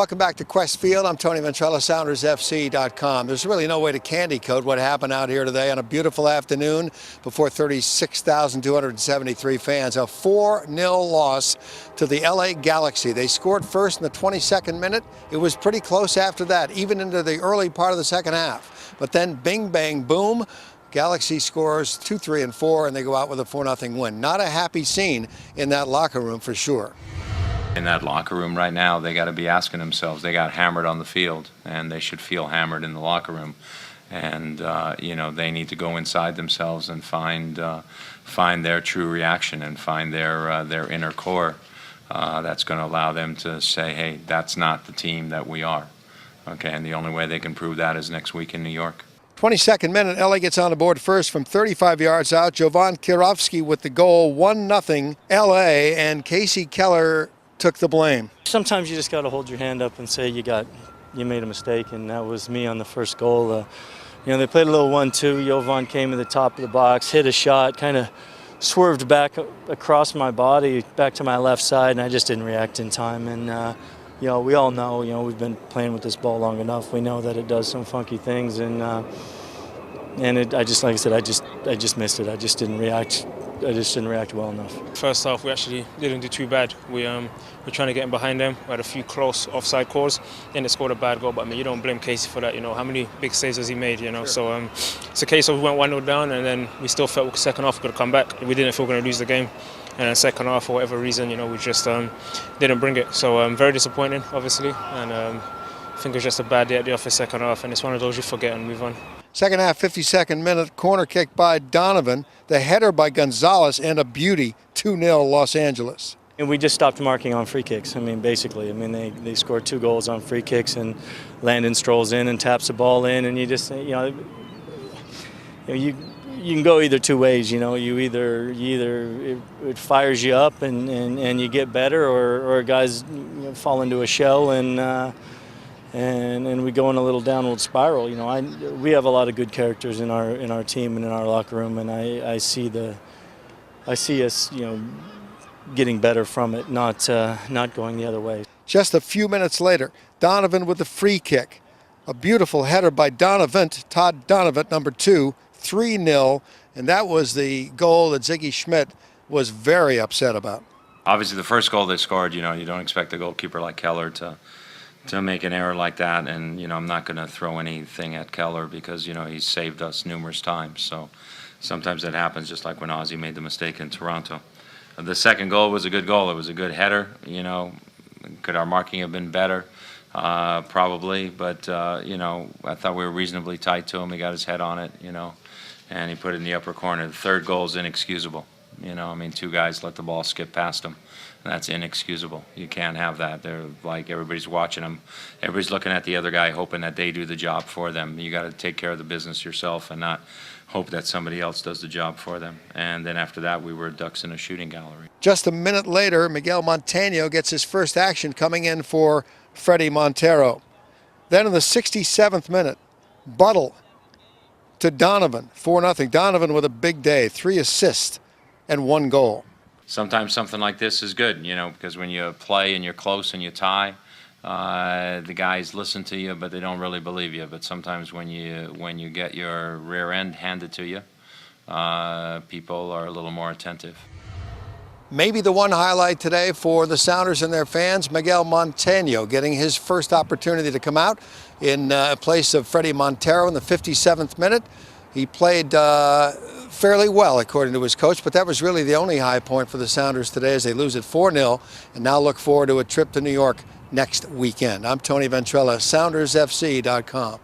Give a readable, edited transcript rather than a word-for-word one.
Welcome back to Quest Field. I'm Tony Ventrella, SoundersFC.com. There's really no way to candy coat what happened out here today on a beautiful afternoon before 36,273 fans. A 4-0 loss to the LA Galaxy. They scored first in the 22nd minute. It was pretty close after that, even into the early part of the second half. But then bing, bang, boom. Galaxy scores 2, 3, and 4, and they go out with a 4-0 win. Not a happy scene in that locker room for sure. In that locker room right now, they got to be asking themselves, they got hammered on the field, and they should feel hammered in the locker room. And, they need to go inside themselves and find their true reaction and find their inner core. That's going to allow them to say, hey, that's not the team that we are. Okay, and the only way they can prove that is next week in New York. 22nd minute, LA gets on the board first from 35 yards out. Jovan Kirovsky with the goal, 1-0 LA, and Kasey Keller took the blame. Sometimes you just got to hold your hand up and say you made a mistake, and that was me on the first goal. They played a little 1-2. Jovan came to the top of the box, hit a shot, kind of swerved back across my body, back to my left side, and I just didn't react in time. And we all know, we've been playing with this ball long enough. We know that it does some funky things, and like I said, I just missed it. I just didn't react well enough. First half, we actually didn't do too bad. We're trying to get in behind them. We had a few close offside calls, and they scored a bad goal. But you don't blame Kasey for that. How many big saves has he made? Sure. So it's a case of we went 1-0 down, and then we still felt second half we could come back. We didn't feel we're going to lose the game. And then second half, for whatever reason, we just didn't bring it. So very disappointing, obviously. And I think it was just a bad day at the office second half. And it's one of those you forget and move on. Second half, 52nd minute, corner kick by Donovan, the header by Gonzalez, and a beauty, 2-0 Los Angeles. And we just stopped marking on free kicks. Basically. They scored 2 goals on free kicks, and Landon strolls in and taps the ball in, and you just, you can go either two ways. You either it fires you up and you get better, or guys fall into a shell and we go in a little downward spiral. We have a lot of good characters in our team and in our locker room, and I see us getting better from it, not going the other way. Just a few minutes later, Donovan with the free kick, a beautiful header by Todd Donovan, number 2. 3-0, and that was the goal that Sigi Schmid was very upset about. Obviously, the first goal they scored, you don't expect a goalkeeper like Keller to make an error like that, and I'm not going to throw anything at Keller because he's saved us numerous times. So sometimes that happens, just like when Ozzy made the mistake in Toronto. The second goal was a good goal. It was a good header. Could our marking have been better? Probably, but I thought we were reasonably tight to him. He got his head on it, and he put it in the upper corner. The third goal is inexcusable. 2 guys let the ball skip past him. That's inexcusable. You can't have that. They're like, everybody's watching them. Everybody's looking at the other guy, hoping that they do the job for them. You got to take care of the business yourself and not hope that somebody else does the job for them. And then after that, we were ducks in a shooting gallery. Just a minute later, Miguel Montano gets his first action coming in for Freddie Montero. Then in the 67th minute, Buttle to Donovan, 4-0. Donovan with a big day, 3 assists and 1 goal. Sometimes something like this is good, because when you play and you're close and you tie, the guys listen to you, but they don't really believe you. But sometimes when you get your rear end handed to you, people are a little more attentive. Maybe the one highlight today for the Sounders and their fans, Miguel Montano getting his first opportunity to come out in place of Freddie Montero in the 57th minute. He played fairly well, according to his coach, but that was really the only high point for the Sounders today as they lose it 4-0 and now look forward to a trip to New York next weekend. I'm Tony Ventrella, SoundersFC.com.